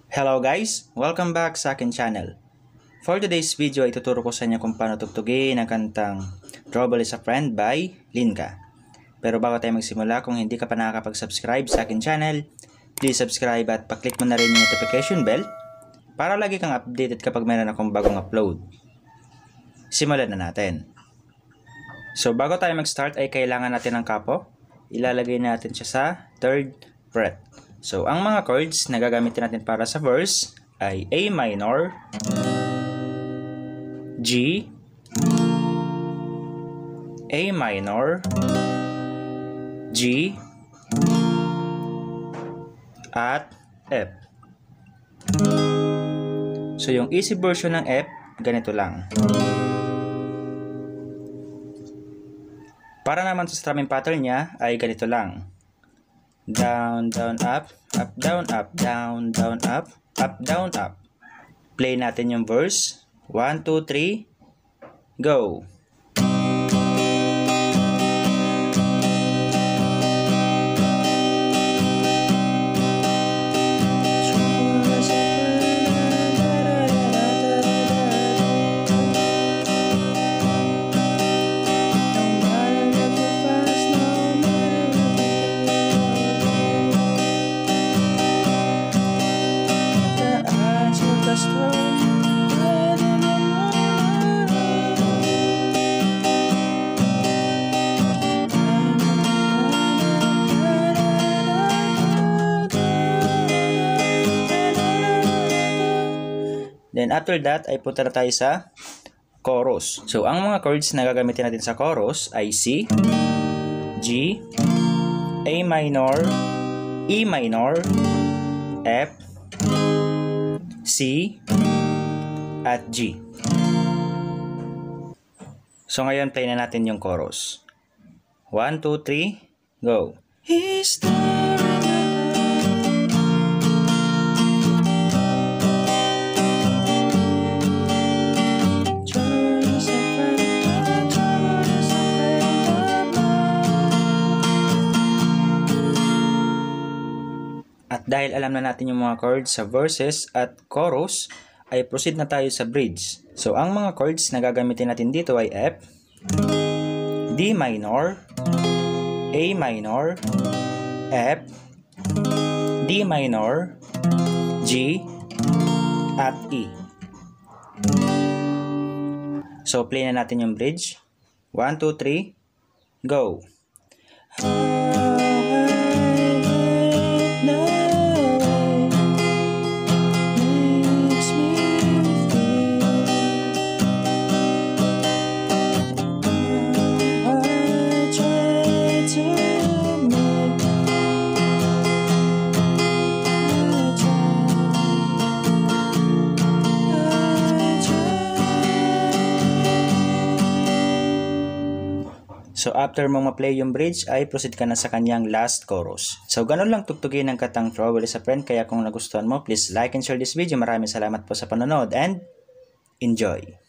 Hello guys! Welcome back sa akin channel. For today's video ay tuturo ko sa inyo kung paano tugtugin ang kantang Trouble is a Friend by Linka. Pero bago tayo magsimula, kung hindi ka pa nakakapag-subscribe sa akin channel, please subscribe at paklik mo na rin yung notification bell para lagi kang updated kapag mayroon akong bagong upload. Simulan na natin. So bago tayo mag-start ay kailangan natin ng kapo. Ilalagay natin siya sa 3rd fret. So, ang mga chords na gagamitin natin para sa verse ay A minor, G, A minor, G, at F. So, yung easy version ng F, ganito lang. Para naman sa strumming pattern niya ay ganito lang. Down, down, up, down, down, down, up, down, up. Play natin yung verse. 1, 2, 3, go! Then after that ay punta na tayo sa chorus. So ang mga chords na gagamitin natin sa chorus ay C, G, A minor, E minor, F, C, at G. So ngayon play na natin yung chorus. 1, 2, 3, go! At dahil alam na natin yung mga chords sa verses at chorus, ay proceed na tayo sa bridge. So, ang mga chords na gagamitin natin dito ay F, D minor, A minor, F, D minor, G, at E. So, play na natin yung bridge. 1, 2, 3, go! So after mo ma-play yung bridge ay proceed ka na sa kanyang last chorus. So ganun lang tugtugin ang katang Trouble is a Friend, kaya kung nagustuhan mo, please like and share this video. Maraming salamat po sa panonood and enjoy!